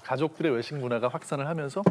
가족들의 외식 문화가 확산을 하면서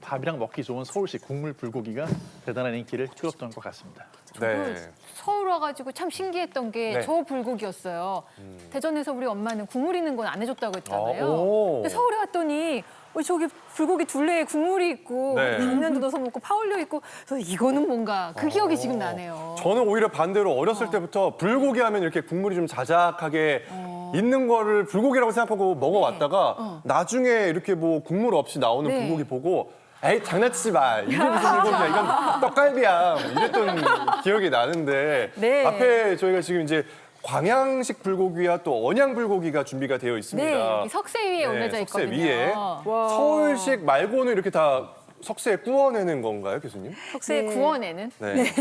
밥이랑 먹기 좋은 서울식 국물 불고기가 대단한 인기를 끌었던 것 같습니다. 네. 서울 와가지고 참 신기했던 게 네. 저 불고기였어요. 대전에서 우리 엄마는 국물 있는 건 안 해줬다고 했잖아요. 오. 근데 서울에 왔더니 저기 불고기 둘레에 국물이 있고 네. 당면도 넣어서 먹고 파 올려 있고 그래서 이거는 뭔가 그 기억이 지금 나네요. 저는 오히려 반대로 어렸을 때부터 불고기 하면 이렇게 국물이 좀 자작하게 있는 거를 불고기라고 생각하고 먹어왔다가 나중에 이렇게 뭐 국물 없이 나오는 네. 불고기 보고 에이 장난치지 마. 이게 무슨 불고기야. 이건 떡갈비야. 뭐 이랬던 기억이 나는데 네. 앞에 저희가 지금 이제 광양식 불고기와 또 언양 불고기가 준비가 되어 있습니다. 네, 이 석쇠 위에 올려져 석쇠 있거든요. 위에. 서울식 말고는 이렇게 다 석쇠에 구워내는 건가요, 교수님? 석쇠 네. 구워내는. 네.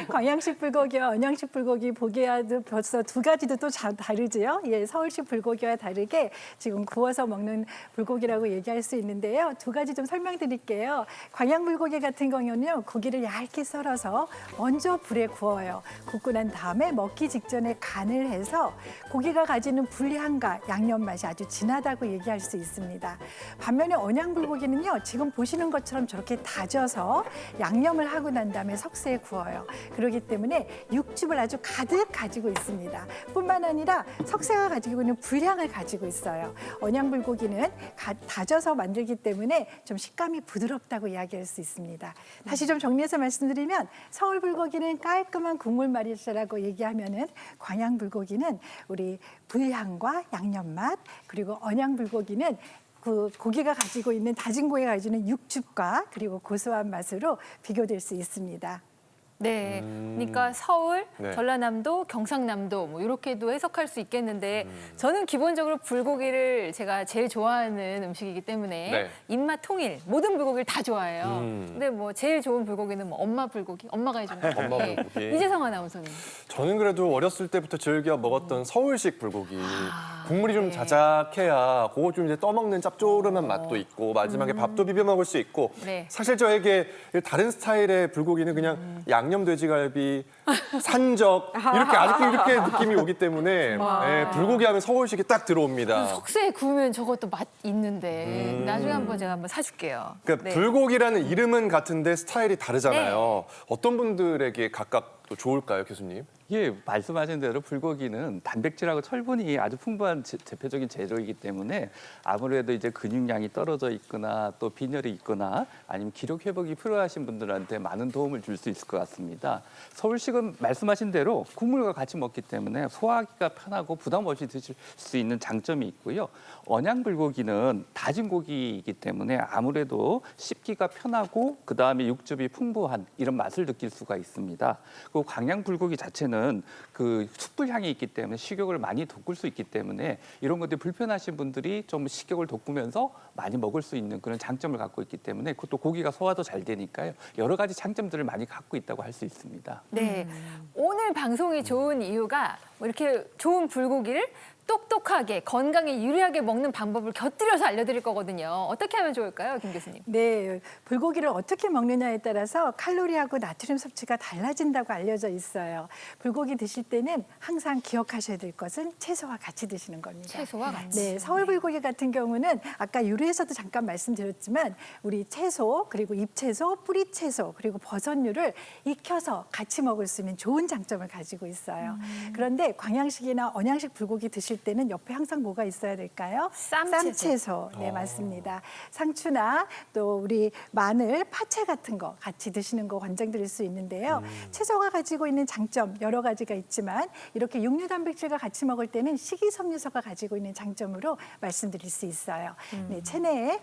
광양식 불고기와 언양식 불고기 보기와도 벌써 두 가지도 또 다르지요. 예, 서울식 불고기와 다르게 지금 구워서 먹는 불고기라고 얘기할 수 있는데요. 두 가지 좀 설명드릴게요. 광양 불고기 같은 경우는요, 고기를 얇게 썰어서 먼저 불에 구워요. 굽고 난 다음에 먹기 직전에 간을 해서 고기가 가지는 불향과 양념 맛이 아주 진하다고 얘기할 수 있습니다. 반면에 언양 불고기는요, 지금 보시는 것처럼 저렇게 다져서 양념을 하고 난 다음에 석쇠에 구워요. 그렇기 때문에 육즙을 아주 가득 가지고 있습니다. 뿐만 아니라 석쇠가 가지고 있는 불향을 가지고 있어요. 언양 불고기는 다져서 만들기 때문에 좀 식감이 부드럽다고 이야기할 수 있습니다. 다시 좀 정리해서 말씀드리면 서울 불고기는 깔끔한 국물 맛이라고 얘기하면은 광양 불고기는 우리 불향과 양념 맛, 그리고 언양 불고기는 그 고기가 가지고 있는 다진 고기가 가지고 있는 육즙과 그리고 고소한 맛으로 비교될 수 있습니다. 네, 그러니까 서울, 네. 전라남도, 경상남도 뭐 이렇게도 해석할 수 있겠는데 저는 기본적으로 불고기를 제가 제일 좋아하는 음식이기 때문에 네. 입맛 통일, 모든 불고기를 다 좋아해요. 음. 근데 뭐 제일 좋은 불고기는 뭐 엄마 불고기, 엄마가 해주는 불고기. 엄마 불고기. 이재성 아나운서님. 저는 그래도 어렸을 때부터 즐겨 먹었던 서울식 불고기. 국물이 좀 자작해야 그거 좀 이제 떠먹는 짭조름한 맛도 있고 마지막에 밥도 비벼 먹을 수 있고 네. 사실 저에게 다른 스타일의 불고기는 그냥 양념 돼지갈비, 산적 이렇게 아직도 이렇게 느낌이 오기 때문에 예, 불고기 하면 서울식이 딱 들어옵니다. 석쇠에 구우면 저것도 맛 있는데 나중에 한번 제가 한번 사줄게요. 그러니까 네. 불고기라는 이름은 같은데 스타일이 다르잖아요. 어떤 분들에게 각각 또 좋을까요, 교수님? 예, 말씀하신 대로 불고기는 단백질하고 철분이 아주 풍부한 대표적인 재료이기 때문에 아무래도 이제 근육량이 떨어져 있거나 또 빈혈이 있거나 아니면 기력 회복이 필요하신 분들한테 많은 도움을 줄 수 있을 것 같습니다. 서울식은 말씀하신 대로 국물과 같이 먹기 때문에 소화하기가 편하고 부담 없이 드실 수 있는 장점이 있고요. 언양 불고기는 다진 고기이기 때문에 아무래도 씹기가 편하고 그다음에 육즙이 풍부한 이런 맛을 느낄 수가 있습니다. 그 광양 불고기 자체는 그 숯불 향이 있기 때문에 식욕을 많이 돋굴 수 있기 때문에 이런 것들이 불편하신 분들이 좀 식욕을 돋구면서 많이 먹을 수 있는 그런 장점을 갖고 있기 때문에 그것도 고기가 소화도 잘 되니까요. 여러 가지 장점들을 많이 갖고 있다고 할 수 있습니다. 네, 오늘 방송이 좋은 이유가 뭐 이렇게 좋은 불고기를 똑똑하게 건강에 유리하게 먹는 방법을 곁들여서 알려드릴 거거든요. 어떻게 하면 좋을까요, 김 교수님? 네, 불고기를 어떻게 먹느냐에 따라서 칼로리하고 나트륨 섭취가 달라진다고 알려져 있어요. 불고기 드실 때는 항상 기억하셔야 될 것은 채소와 같이 드시는 겁니다. 채소와 같이. 네, 서울 불고기 같은 경우는 아까 유래에서도 잠깐 말씀드렸지만 우리 채소 그리고 잎채소, 뿌리채소 그리고 버섯류를 익혀서 같이 먹을 수 있는 좋은 장점을 가지고 있어요. 그런데 광양식이나 언양식 불고기 드실 때는 옆에 항상 뭐가 있어야 될까요? 쌈채소. 네, 맞습니다. 상추나 또 우리 마늘, 파채 같은 거 같이 드시는 거 권장드릴 수 있는데요. 채소가 가지고 있는 장점 여러 가지가 있지만 이렇게 육류 단백질과 같이 먹을 때는 식이섬유소가 가지고 있는 장점으로 말씀드릴 수 있어요. 네, 체내에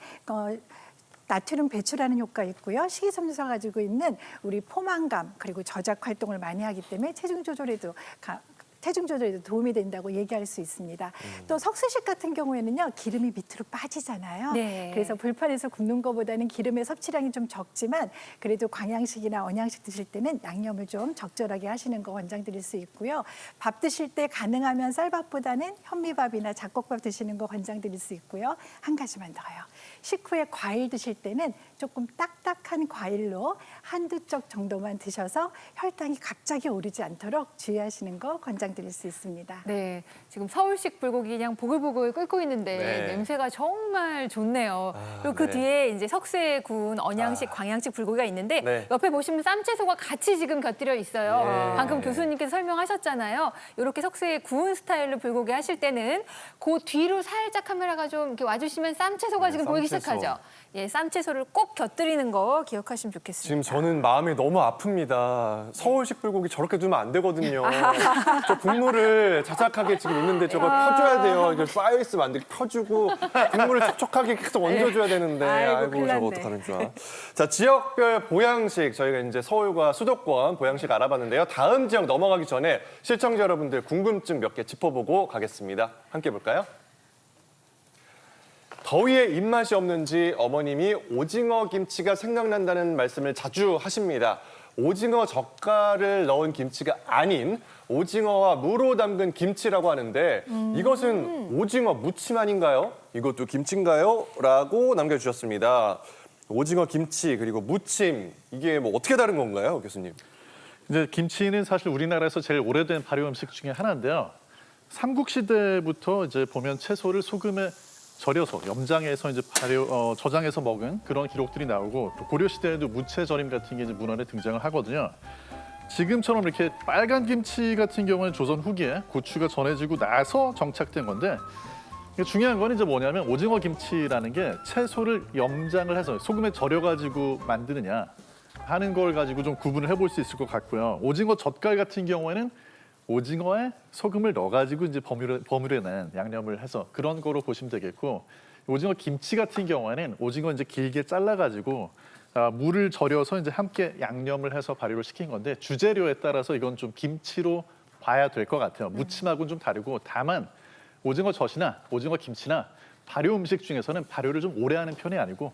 나트륨 배출하는 효과 있고요. 식이섬유소가 가지고 있는 우리 포만감 그리고 저작 활동을 많이 하기 때문에 체중 조절에도 도움이 된다고 얘기할 수 있습니다. 또 석쇠식 같은 경우에는요, 기름이 밑으로 빠지잖아요. 네. 그래서 불판에서 굽는 것보다는 기름의 섭취량이 좀 적지만 그래도 광양식이나 언양식 드실 때는 양념을 좀 적절하게 하시는 거 권장드릴 수 있고요. 밥 드실 때 가능하면 쌀밥보다는 현미밥이나 잡곡밥 드시는 거 권장드릴 수 있고요. 한 가지만 더요. 식후에 과일 드실 때는 조금 딱딱한 과일로 한두 쪽 정도만 드셔서 혈당이 갑자기 오르지 않도록 주의하시는 거 권장드립니다. 말씀드릴 수 있습니다. 네, 지금 서울식 불고기 그냥 보글보글 끓고 있는데 네. 냄새가 정말 좋네요. 그리고 그 네. 뒤에 이제 석쇠에 구운 언양식, 광양식 불고기가 있는데 네. 옆에 보시면 쌈채소가 같이 지금 곁들여 있어요. 네. 방금 교수님께서 설명하셨잖아요. 이렇게 석쇠에 구운 스타일로 불고기 하실 때는 그 뒤로 살짝 카메라가 좀 이렇게 와주시면 쌈채소가 지금 보이기 쌈채소. 시작하죠. 예, 쌈채소를 꼭 곁들이는 거 기억하시면 좋겠습니다. 지금 저는 마음이 너무 아픕니다. 서울식 불고기 저렇게 두면 안 되거든요. 저 국물을 자작하게 지금 있는데 저걸 펴줘야 돼요. 이게 쌓여 있으면 안 돼. 펴주고 국물을 촉촉하게 계속 얹어줘야 되는데. 아이고, 아이고, 큰일 저거 났네. 어떡하는 줄 알아. 자, 지역별 보양식 저희가 이제 서울과 수도권 보양식 알아봤는데요. 다음 지역 넘어가기 전에 시청자 여러분들 궁금증 몇 개 짚어보고 가겠습니다. 함께 볼까요? 더위에 입맛이 없는지 어머님이 오징어 김치가 생각난다는 말씀을 자주 하십니다. 오징어 젓갈을 넣은 김치가 아닌 오징어와 무로 담근 김치라고 하는데 이것은 오징어 무침 아닌가요? 이것도 김치인가요? 라고 남겨주셨습니다. 오징어 김치 그리고 무침 이게 뭐 어떻게 다른 건가요, 교수님? 이제 김치는 사실 우리나라에서 제일 오래된 발효 음식 중에 하나인데요. 삼국시대부터 이제 보면 채소를 소금에 절여서 염장해서 이제 저장해서 먹은 그런 기록들이 나오고 또 고려 시대에도 무채절임 같은 게 이제 문헌에 등장을 하거든요. 지금처럼 이렇게 빨간 김치 같은 경우는 조선 후기에 고추가 전해지고 나서 정착된 건데 중요한 건 이제 뭐냐면 오징어 김치라는 게 채소를 염장을 해서 소금에 절여가지고 만드느냐 하는 걸 가지고 좀 구분을 해볼 수 있을 것 같고요. 오징어 젓갈 같은 경우에는 오징어에 소금을 넣어가지고 이제 버무려낸 양념을 해서 그런 거로 보시면 되겠고, 오징어 김치 같은 경우에는 오징어 이제 길게 잘라가지고 물을 절여서 이제 함께 양념을 해서 발효를 시킨 건데 주재료에 따라서 이건 좀 김치로 봐야 될 것 같아요. 무침하고는 좀 다르고 다만 오징어 젓이나 오징어 김치나 발효 음식 중에서는 발효를 좀 오래 하는 편이 아니고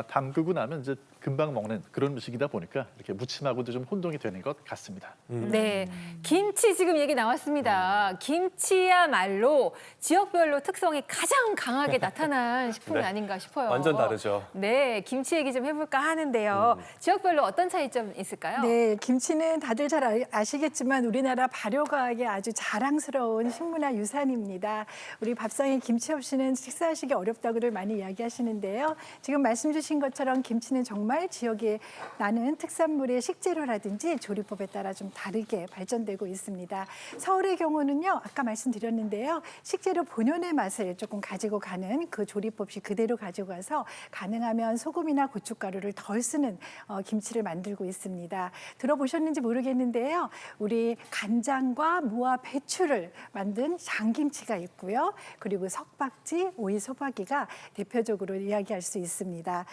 담그고 나면 이제 금방 먹는 그런 음식이다 보니까 이렇게 무침하고도 좀 혼동이 되는 것 같습니다. 네, 김치 지금 얘기 나왔습니다. 김치야말로 지역별로 특성이 가장 강하게 나타난 식품이 네. 아닌가 싶어요. 완전 다르죠. 네, 김치 얘기 좀 해볼까 하는데요. 지역별로 어떤 차이점 있을까요? 네, 김치는 다들 잘 아시겠지만 우리나라 발효과학의 아주 자랑스러운 식문화 유산입니다. 우리 밥상에 김치 없이는 식사하시기 어렵다고들 많이 이야기하시는데요. 지금 말씀 주신 것처럼 김치는 정말 지역에 나는 특산물의 식재료라든지 조리법에 따라 좀 다르게 발전되고 있습니다. 서울의 경우는요, 아까 말씀드렸는데요. 식재료 본연의 맛을 조금 가지고 가는 그 조리법이 그대로 가지고 가서 가능하면 소금이나 고춧가루를 덜 쓰는 김치를 만들고 있습니다. 들어보셨는지 모르겠는데요. 우리 간장과 무와 배추를 만든 장김치가 있고요. 그리고 석박지, 오이소박이가 대표적으로 이야기할 수 있습니다.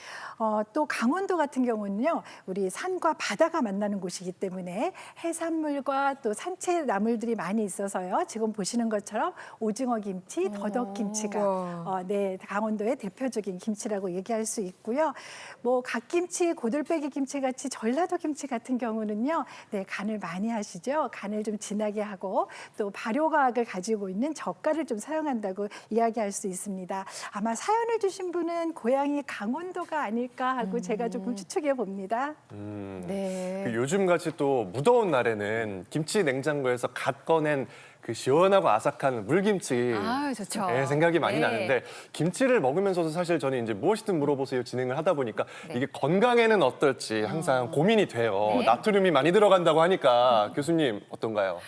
또 강원도 같은 경우는요. 우리 산과 바다가 만나는 곳이기 때문에 해산물과 또 산채 나물들이 많이 있어서요. 지금 보시는 것처럼 오징어 김치, 더덕 김치가 네, 강원도의 대표적인 김치라고 얘기할 수 있고요. 뭐 갓김치, 고들빼기 김치 같이 전라도 김치 같은 경우는요. 네, 간을 많이 하시죠. 간을 좀 진하게 하고 또 발효과학을 가지고 있는 젓갈을 좀 사용한다고 이야기할 수 있습니다. 아마 사연을 주신 분은 고향이 강원도가 아닐까 하고 제가 조금 추측해 봅니다. 네. 그 요즘같이 또 무더운 날에는 김치 냉장고에서 갓 꺼낸 그 시원하고 아삭한 물김치 아, 좋죠. 생각이 많이 네. 나는데 김치를 먹으면서도 사실 저는 이제 무엇이든 물어보세요 진행을 하다 보니까 이게 건강에는 어떨지 항상 고민이 돼요. 네. 나트륨이 많이 들어간다고 하니까 교수님 어떤가요?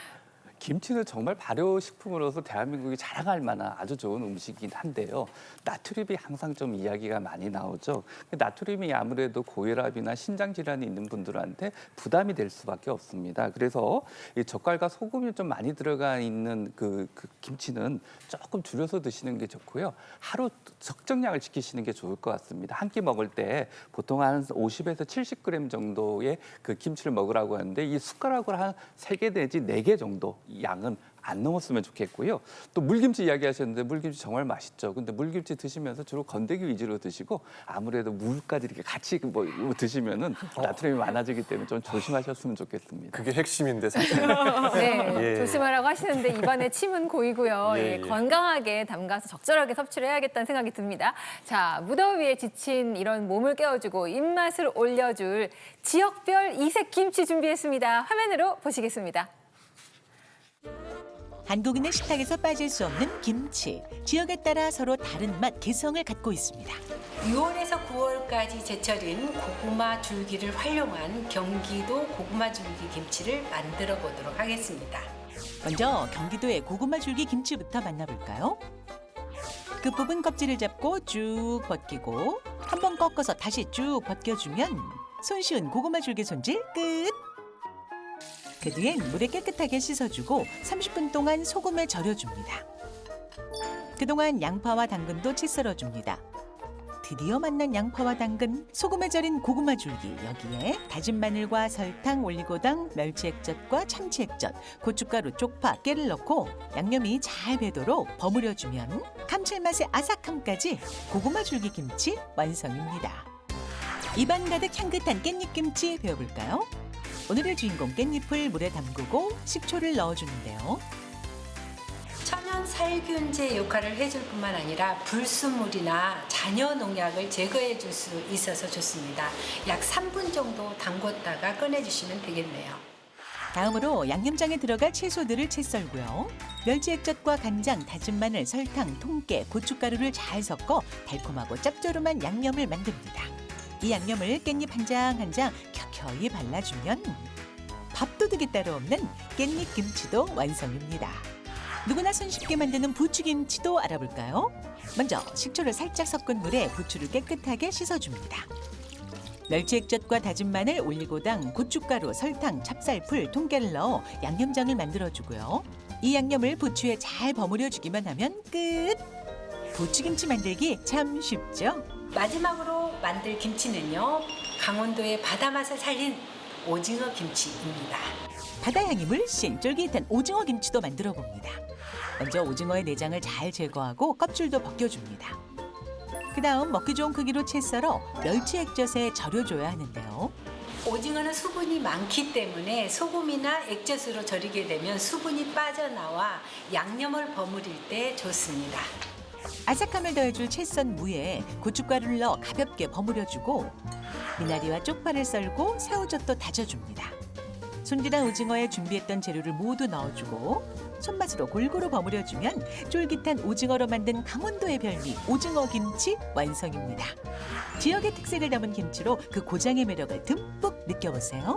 김치는 정말 발효식품으로서 대한민국이 자랑할 만한 아주 좋은 음식이긴 한데요. 나트륨이 항상 좀 이야기가 많이 나오죠. 나트륨이 아무래도 고혈압이나 신장 질환이 있는 분들한테 부담이 될 수밖에 없습니다. 그래서 이 젓갈과 소금이 좀 많이 들어가 있는 그 김치는 조금 줄여서 드시는 게 좋고요. 하루 적정량을 지키시는 게 좋을 것 같습니다. 한 끼 먹을 때 보통 한 50에서 70g 정도의 그 김치를 먹으라고 하는데 이 숟가락으로 한 3개 내지 4개 정도 이 양은 안 넘었으면 좋겠고요. 또 물김치 이야기하셨는데 물김치 정말 맛있죠. 근데 물김치 드시면서 주로 건더기 위주로 드시고 아무래도 물까지 이렇게 같이 뭐 드시면은 나트륨이 많아지기 때문에 좀 조심하셨으면 좋겠습니다. 그게 핵심인데 사실. 네, 예. 조심하라고 하시는데 입안에 침은 고이고요. 예, 예, 예. 건강하게 담가서 적절하게 섭취를 해야겠다는 생각이 듭니다. 자, 무더위에 지친 이런 몸을 깨워주고 입맛을 올려줄 지역별 이색 김치 준비했습니다. 화면으로 보시겠습니다. 한국인의 식탁에서 빠질 수 없는 김치. 지역에 따라 서로 다른 맛, 개성을 갖고 있습니다. 6월에서 9월까지 제철인 고구마 줄기를 활용한 경기도 고구마 줄기 김치를 만들어 보도록 하겠습니다. 먼저 경기도의 고구마 줄기 김치부터 만나볼까요? 끝부분 껍질을 잡고 쭉 벗기고 한 번 꺾어서 다시 쭉 벗겨주면 손쉬운 고구마 줄기 손질 끝! 그 뒤엔 물에 깨끗하게 씻어주고 30분 동안 소금에 절여줍니다. 그동안 양파와 당근도 채 썰어줍니다. 드디어 만난 양파와 당근, 소금에 절인 고구마 줄기, 여기에 다진 마늘과 설탕, 올리고당, 멸치 액젓과 참치 액젓, 고춧가루, 쪽파, 깨를 넣고 양념이 잘 배도록 버무려주면 감칠맛의 아삭함까지 고구마 줄기 김치 완성입니다. 입안 가득 향긋한 깻잎김치 배워볼까요? 오늘의 주인공 깻잎을 물에 담그고 식초를 넣어주는데요. 천연 살균제 역할을 해줄 뿐만 아니라 불순물이나 잔여 농약을 제거해 줄 수 있어서 좋습니다. 약 3분 정도 담궜다가 꺼내주시면 되겠네요. 다음으로 양념장에 들어갈 채소들을 채 썰고요. 멸치 액젓과 간장, 다진 마늘, 설탕, 통깨, 고춧가루를 잘 섞어 달콤하고 짭조름한 양념을 만듭니다. 이 양념을 깻잎 한 장 한 장 켜켜이 발라주면 밥도둑이 따로 없는 깻잎 김치도 완성입니다. 누구나 손쉽게 만드는 부추김치도 알아볼까요? 먼저 식초를 살짝 섞은 물에 부추를 깨끗하게 씻어줍니다. 멸치 액젓과 다진 마늘, 올리고당, 고춧가루, 설탕, 찹쌀풀, 통깨를 넣어 양념장을 만들어주고요. 이 양념을 부추에 잘 버무려주기만 하면 끝! 부추김치 만들기 참 쉽죠? 마지막으로 만들 김치는요, 강원도의 바다 맛을 살린 오징어 김치입니다. 바다 향이 물씬 쫄깃한 오징어 김치도 만들어 봅니다. 먼저 오징어의 내장을 잘 제거하고 껍질도 벗겨줍니다. 그 다음 먹기 좋은 크기로 채 썰어 멸치 액젓에 절여줘야 하는데요. 오징어는 수분이 많기 때문에 소금이나 액젓으로 절이게 되면 수분이 빠져나와 양념을 버무릴 때 좋습니다. 아삭함을 더해줄 채 썬 무에 고춧가루를 넣어 가볍게 버무려주고 미나리와 쪽파를 썰고 새우젓도 다져줍니다. 손질한 오징어에 준비했던 재료를 모두 넣어주고 손맛으로 골고루 버무려주면 쫄깃한 오징어로 만든 강원도의 별미 오징어 김치 완성입니다. 지역의 특색을 담은 김치로 그 고장의 매력을 듬뿍 느껴보세요.